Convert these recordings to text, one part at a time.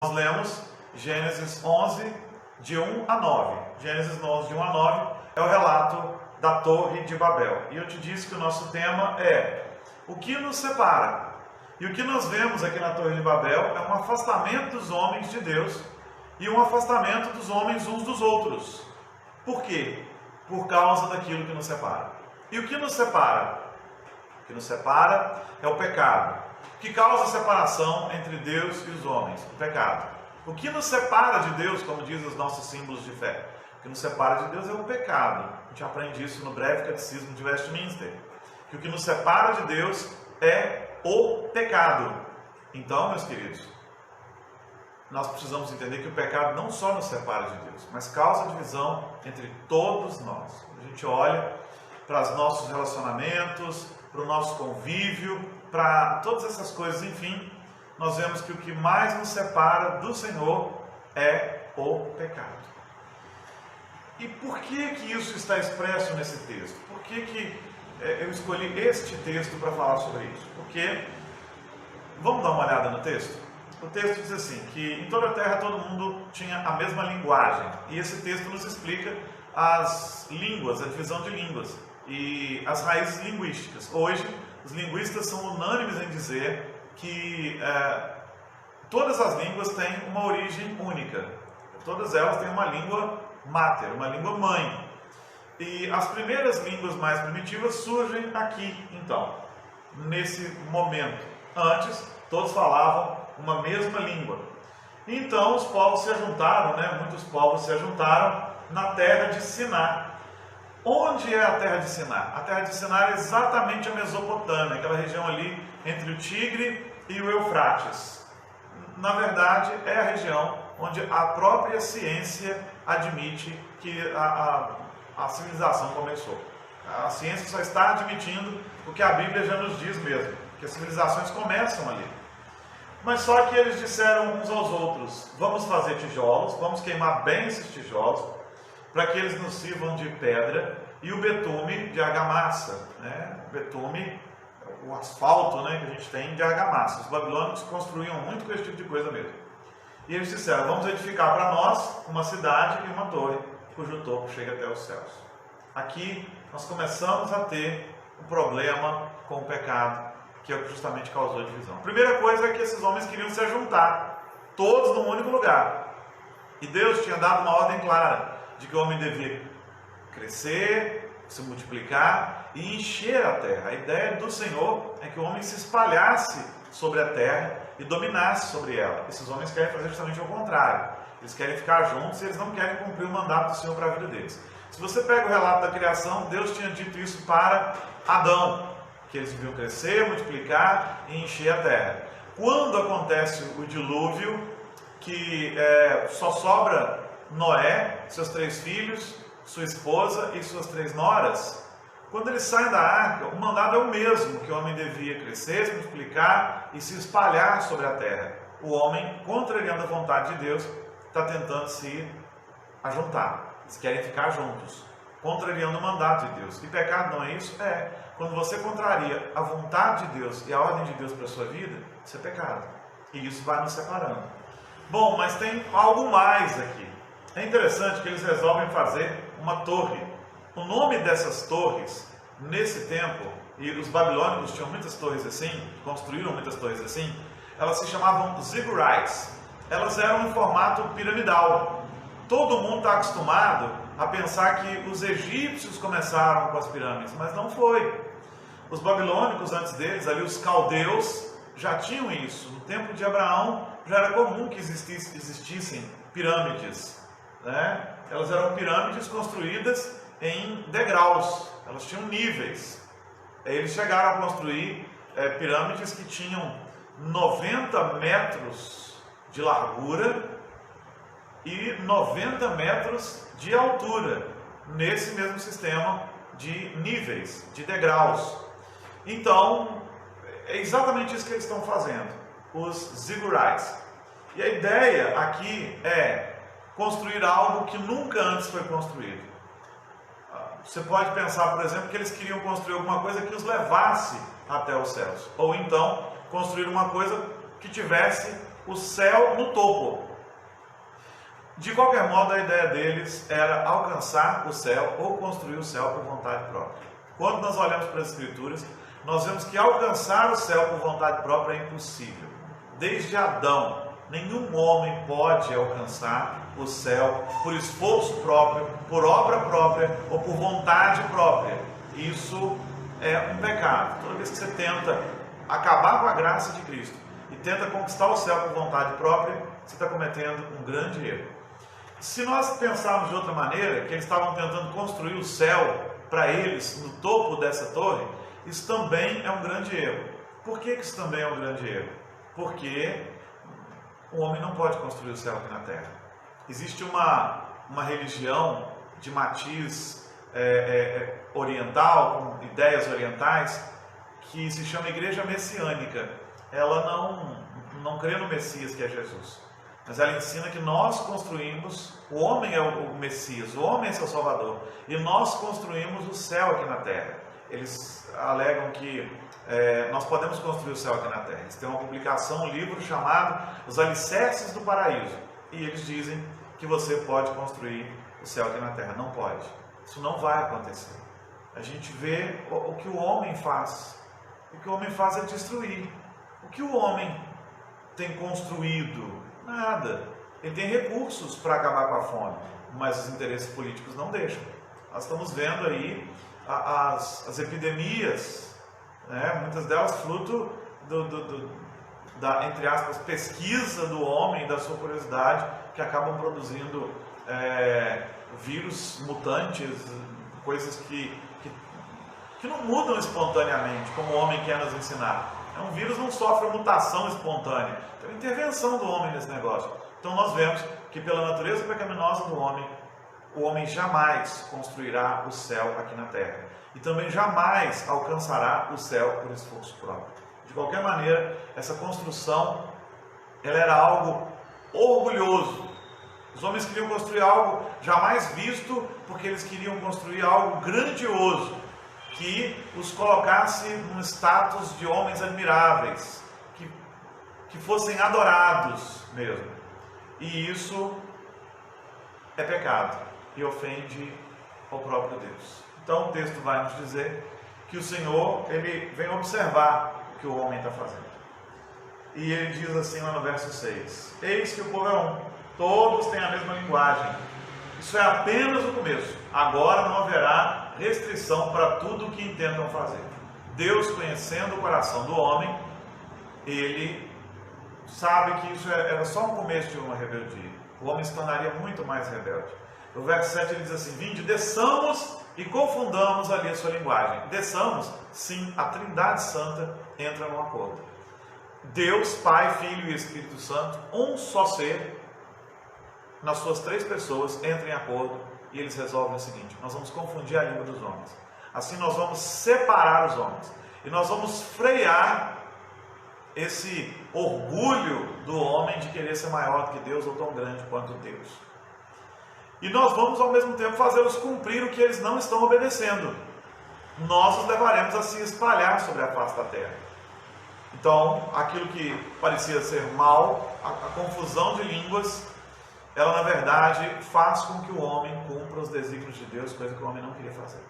Nós lemos Gênesis 11, de 1 a 9. Gênesis 11, de 1 a 9 é o relato da Torre de Babel. E eu te disse que o nosso tema é o que nos separa. E o que nós vemos aqui na Torre de Babel é um afastamento dos homens de Deus e um afastamento dos homens uns dos outros. Por quê? Por causa daquilo que nos separa. E o que nos separa? O que nos separa é o pecado. O que causa a separação entre Deus e os homens? O pecado. O que nos separa de Deus, como diz os nossos símbolos de fé? O que nos separa de Deus é o pecado. A gente aprende isso no breve catecismo de Westminster. Que o que nos separa de Deus é o pecado. Então, meus queridos, nós precisamos entender que o pecado não só nos separa de Deus, mas causa divisão entre todos nós. A gente olha para os nossos relacionamentos, para o nosso convívio, para todas essas coisas, enfim, nós vemos que o que mais nos separa do Senhor é o pecado. E por que que isso está expresso nesse texto? Por que eu escolhi este texto para falar sobre isso? Porque, vamos dar uma olhada no texto? O texto diz assim, que em toda a terra todo mundo tinha a mesma linguagem. E esse texto nos explica as línguas, a divisão de línguas e as raízes linguísticas. Hoje, os linguistas são unânimes em dizer que todas as línguas têm uma origem única. Todas elas têm uma língua máter, uma língua mãe. E as primeiras línguas mais primitivas surgem aqui, então, nesse momento. Antes, todos falavam uma mesma língua. Então, os povos se ajuntaram, muitos povos se ajuntaram na terra de Siná. Onde é a terra de Siná? A terra de Siná é exatamente a Mesopotâmia, aquela região ali entre o Tigre e o Eufrates. Na verdade, é a região onde a própria ciência admite que a civilização começou. A ciência só está admitindo o que a Bíblia já nos diz mesmo, que as civilizações começam ali. Mas só que eles disseram uns aos outros, vamos fazer tijolos, vamos queimar bem esses tijolos, para que eles nos sirvam de pedra, e o betume de argamassa. O betume, o asfalto que a gente tem de argamassa. Os babilônicos construíam muito com esse tipo de coisa mesmo. E eles disseram, vamos edificar para nós uma cidade e uma torre, cujo topo chega até os céus. Aqui nós começamos a ter um problema com o pecado, que é o que justamente causou a divisão. A primeira coisa é que esses homens queriam se juntar, todos num único lugar. E Deus tinha dado uma ordem clara, de que o homem devia crescer, se multiplicar e encher a terra. A ideia do Senhor é que o homem se espalhasse sobre a terra e dominasse sobre ela. Esses homens querem fazer justamente o contrário. Eles querem ficar juntos e eles não querem cumprir o mandato do Senhor para a vida deles. Se você pega o relato da criação, Deus tinha dito isso para Adão, que eles deviam crescer, multiplicar e encher a terra. Quando acontece o dilúvio, que só sobra Noé, seus 3 filhos, sua esposa e suas 3 noras, quando eles saem da arca, o mandado é o mesmo, que o homem devia crescer, se multiplicar e se espalhar sobre a terra. O homem, contrariando a vontade de Deus, está tentando se ajuntar. Eles querem ficar juntos, contrariando o mandado de Deus. E pecado não é isso? Quando você contraria a vontade de Deus e a ordem de Deus para a sua vida, isso é pecado. E isso vai nos separando. Bom, mas tem algo mais aqui. É interessante que eles resolvem fazer uma torre. O nome dessas torres, nesse tempo, e os babilônicos tinham muitas torres assim, construíram muitas torres assim, elas se chamavam ziggurats. Elas eram em formato piramidal. Todo mundo está acostumado a pensar que os egípcios começaram com as pirâmides, mas não foi. Os babilônicos, antes deles, ali os caldeus, já tinham isso. No tempo de Abraão, já era comum que existissem pirâmides. Elas eram pirâmides construídas em degraus, elas tinham níveis. Eles chegaram a construir pirâmides que tinham 90 metros de largura e 90 metros de altura, nesse mesmo sistema de níveis, de degraus. Então, é exatamente isso que eles estão fazendo, os ziggurats. E a ideia aqui é construir algo que nunca antes foi construído. Você pode pensar, por exemplo, que eles queriam construir alguma coisa que os levasse até os céus. Ou então, construir uma coisa que tivesse o céu no topo. De qualquer modo, a ideia deles era alcançar o céu ou construir o céu por vontade própria. Quando nós olhamos para as Escrituras, nós vemos que alcançar o céu por vontade própria é impossível. Desde Adão, nenhum homem pode alcançar o céu por esforço próprio, por obra própria ou por vontade própria. Isso é um pecado. Toda vez que você tenta acabar com a graça de Cristo e tenta conquistar o céu por vontade própria, você está cometendo um grande erro. Se nós pensarmos de outra maneira, que eles estavam tentando construir o céu para eles no topo dessa torre, isso também é um grande erro. Por que isso também é um grande erro? Porque o homem não pode construir o céu aqui na terra. Existe uma religião de matiz oriental, com ideias orientais, que se chama Igreja Messiânica. Ela não crê no Messias, que é Jesus, mas ela ensina que nós construímos, o homem é o Messias, o homem é seu Salvador, e nós construímos o céu aqui na terra. Eles alegam que nós podemos construir o céu aqui na terra. Eles têm uma publicação, um livro chamado Os Alicerces do Paraíso, e eles dizem que você pode construir o céu aqui na terra. Não pode. Isso não vai acontecer. A gente vê o que o homem faz. O que o homem faz é destruir. O que o homem tem construído? Nada. Ele tem recursos para acabar com a fome, mas os interesses políticos não deixam. Nós estamos vendo aí as epidemias, né? Muitas delas fruto da, entre aspas, pesquisa do homem, da sua curiosidade, que acabam produzindo vírus mutantes, coisas que não mudam espontaneamente, como o homem quer nos ensinar. Um vírus não sofre mutação espontânea, tem intervenção do homem nesse negócio. Então nós vemos que pela natureza pecaminosa do homem, o homem jamais construirá o céu aqui na terra. E também jamais alcançará o céu por esforço próprio. De qualquer maneira, essa construção, ela era algo orgulhoso. Os homens queriam construir algo jamais visto, porque eles queriam construir algo grandioso, que os colocasse num status de homens admiráveis, que fossem adorados mesmo. E isso é pecado e ofende ao próprio Deus. Então o texto vai nos dizer que o Senhor, ele vem observar o que o homem está fazendo. E ele diz assim lá no verso 6: eis que o povo é um, todos têm a mesma linguagem. Isso é apenas o começo. Agora não haverá restrição para tudo o que intentam fazer. Deus, conhecendo o coração do homem, ele sabe que isso era só um começo de uma rebeldia. O homem se tornaria muito mais rebelde. No verso 7 ele diz assim: vinde, desçamos e confundamos ali a sua linguagem. Desçamos, sim, a Trindade Santa entra num acordo. Deus, Pai, Filho e Espírito Santo, um só ser, nas suas três pessoas, entram em acordo e eles resolvem o seguinte: nós vamos confundir a língua dos homens. Assim nós vamos separar os homens e nós vamos frear esse orgulho do homem de querer ser maior do que Deus ou tão grande quanto Deus. E nós vamos ao mesmo tempo fazê-los cumprir o que eles não estão obedecendo. Nós os levaremos a se espalhar sobre a face da terra. Então, aquilo que parecia ser mal, a confusão de línguas, ela na verdade faz com que o homem cumpra os desígnios de Deus, coisa que o homem não queria fazer.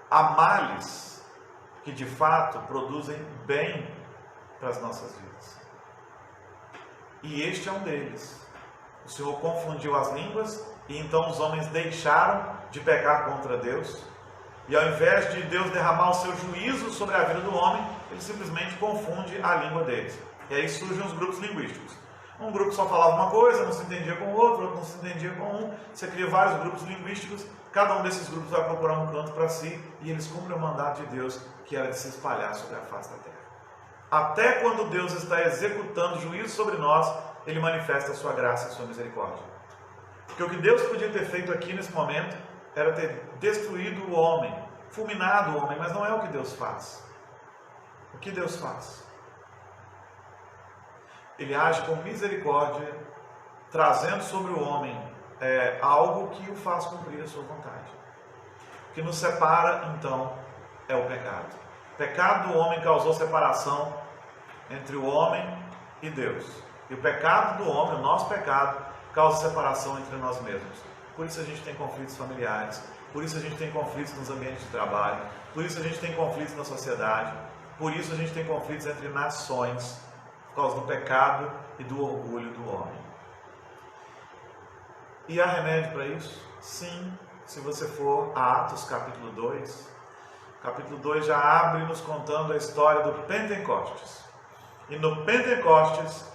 Há males que de fato produzem bem para as nossas vidas. E este é um deles. O Senhor confundiu as línguas e então os homens deixaram de pecar contra Deus. E ao invés de Deus derramar o seu juízo sobre a vida do homem, ele simplesmente confunde a língua deles. E aí surgem os grupos linguísticos. Um grupo só falava uma coisa, não se entendia com o outro não se entendia com um. Você cria vários grupos linguísticos, cada um desses grupos vai procurar um canto para si, e eles cumprem o mandato de Deus, que era de se espalhar sobre a face da terra. Até quando Deus está executando juízo sobre nós, ele manifesta a sua graça e a sua misericórdia. Porque o que Deus podia ter feito aqui nesse momento era ter destruído o homem, fulminado o homem, mas não é o que Deus faz. O que Deus faz? Ele age com misericórdia, trazendo sobre o homem algo que o faz cumprir a sua vontade. O que nos separa, então, é o pecado. O pecado do homem causou separação entre o homem e Deus. E o pecado do homem, o nosso pecado, causa separação entre nós mesmos. Por isso a gente tem conflitos familiares, por isso a gente tem conflitos nos ambientes de trabalho, por isso a gente tem conflitos na sociedade, por isso a gente tem conflitos entre nações, por causa do pecado e do orgulho do homem. E há remédio para isso? Sim, se você for a Atos capítulo 2, capítulo 2 já abre nos contando a história do Pentecostes. E no Pentecostes,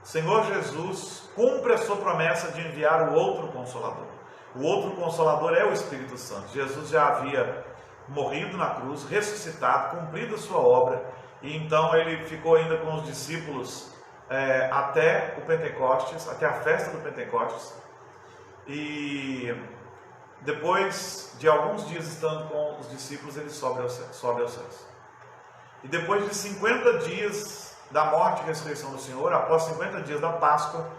o Senhor Jesus cumpre a sua promessa de enviar o outro Consolador. O outro Consolador é o Espírito Santo. Jesus já havia morrido na cruz, ressuscitado, cumprido a sua obra, e então ele ficou ainda com os discípulos até o Pentecostes, até a festa do Pentecostes, e depois de alguns dias estando com os discípulos, ele sobe aos céus. E depois de 50 dias da morte e ressurreição do Senhor, após 50 dias da Páscoa,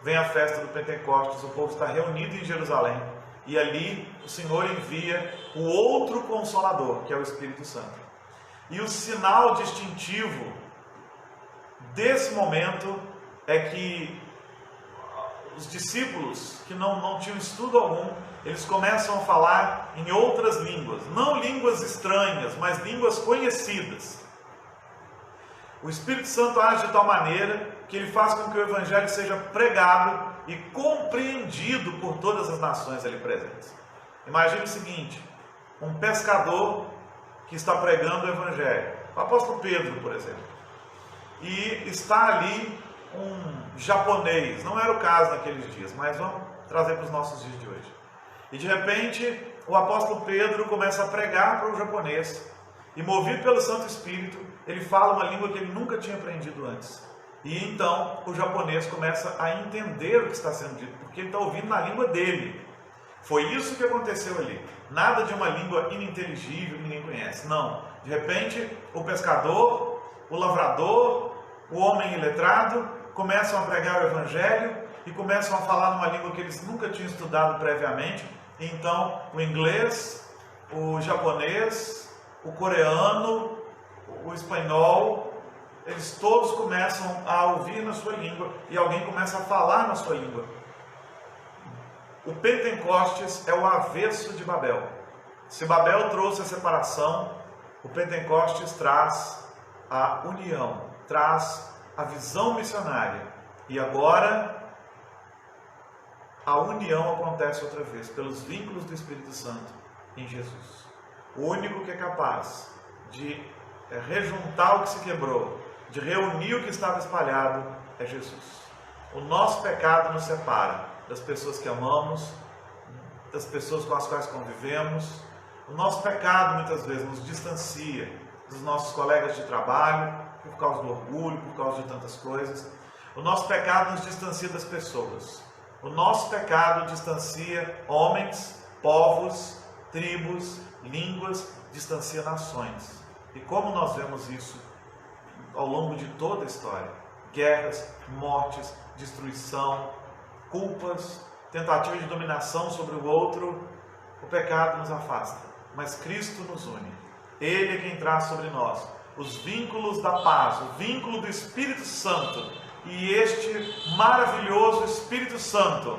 vem a festa do Pentecostes, o povo está reunido em Jerusalém, e ali o Senhor envia o outro Consolador, que é o Espírito Santo. E o sinal distintivo desse momento é que os discípulos, que não tinham estudo algum, eles começam a falar em outras línguas, não línguas estranhas, mas línguas conhecidas. O Espírito Santo age de tal maneira que ele faz com que o Evangelho seja pregado e compreendido por todas as nações ali presentes. Imagine o seguinte, um pescador que está pregando o Evangelho, o apóstolo Pedro, por exemplo, e está ali um japonês, não era o caso naqueles dias, mas vamos trazer para os nossos dias de hoje. E de repente, o apóstolo Pedro começa a pregar para o japonês, e movido pelo Santo Espírito, ele fala uma língua que ele nunca tinha aprendido antes. E então o japonês começa a entender o que está sendo dito, porque ele está ouvindo na língua dele. Foi isso que aconteceu ali. Nada de uma língua ininteligível que ninguém conhece. Não. De repente, o pescador, o lavrador, o homem iletrado começam a pregar o Evangelho e começam a falar numa língua que eles nunca tinham estudado previamente. E então, o inglês, o japonês, o coreano, o espanhol, eles todos começam a ouvir na sua língua e alguém começa a falar na sua língua. O Pentecostes é o avesso de Babel. Se Babel trouxe a separação, o Pentecostes traz a união, traz a visão missionária. E agora a união acontece outra vez, pelos vínculos do Espírito Santo em Jesus. O único que é capaz de rejuntar o que se quebrou, de reunir o que estava espalhado, é Jesus. O nosso pecado nos separa das pessoas que amamos, das pessoas com as quais convivemos. O nosso pecado muitas vezes nos distancia dos nossos colegas de trabalho, por causa do orgulho, por causa de tantas coisas. O nosso pecado nos distancia das pessoas. O nosso pecado distancia homens, povos, tribos, línguas, distancia nações. E como nós vemos isso ao longo de toda a história? Guerras, mortes, destruição, culpas, tentativa de dominação sobre o outro. O pecado nos afasta, mas Cristo nos une. Ele é quem traz sobre nós os vínculos da paz, o vínculo do Espírito Santo. E este maravilhoso Espírito Santo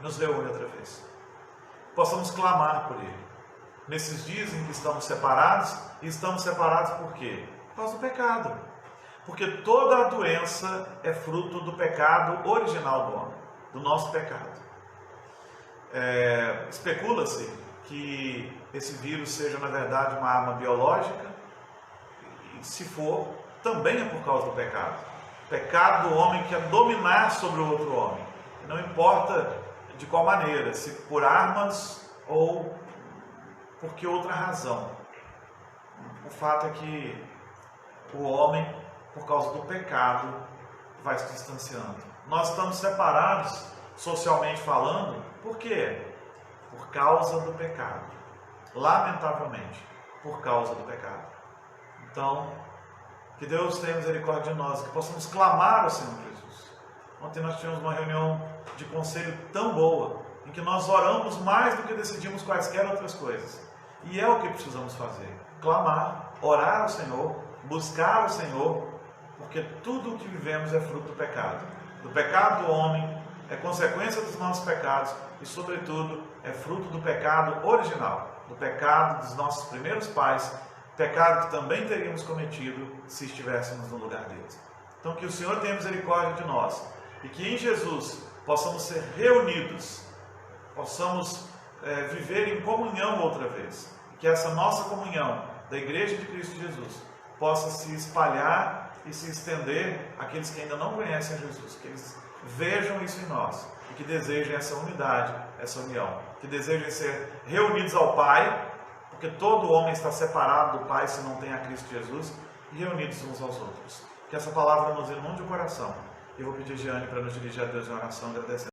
nos reúne outra vez. Possamos clamar por Ele. Nesses dias em que estamos separados, e estamos separados por quê? Por causa do pecado. Porque toda a doença é fruto do pecado original do homem, do nosso pecado. Especula-se que esse vírus seja, na verdade, uma arma biológica, e se for, também é por causa do pecado. O pecado do homem quer dominar sobre o outro homem. Não importa de qual maneira, se por armas ou por que outra razão. O fato é que o homem, por causa do pecado, vai se distanciando. Nós estamos separados, socialmente falando, por quê? Por causa do pecado. Lamentavelmente, por causa do pecado. Então, que Deus tenha misericórdia de nós, que possamos clamar ao Senhor Jesus. Ontem nós tivemos uma reunião de conselho tão boa, em que nós oramos mais do que decidimos quaisquer outras coisas. E é o que precisamos fazer. Clamar, orar ao Senhor, buscar o Senhor porque tudo o que vivemos é fruto do pecado. Do pecado do homem, é consequência dos nossos pecados e, sobretudo, é fruto do pecado original, do pecado dos nossos primeiros pais, pecado que também teríamos cometido se estivéssemos no lugar deles. Então, que o Senhor tenha misericórdia de nós e que em Jesus possamos ser reunidos, possamos viver em comunhão outra vez, e que essa nossa comunhão da Igreja de Cristo Jesus possa se espalhar e se estender àqueles que ainda não conhecem Jesus, que eles vejam isso em nós e que desejem essa unidade, essa união, que desejem ser reunidos ao Pai, porque todo homem está separado do Pai se não tem a Cristo Jesus, e reunidos uns aos outros. Que essa palavra nos inunde o coração. Eu vou pedir a Jeane para nos dirigir a Deus em oração, agradecendo.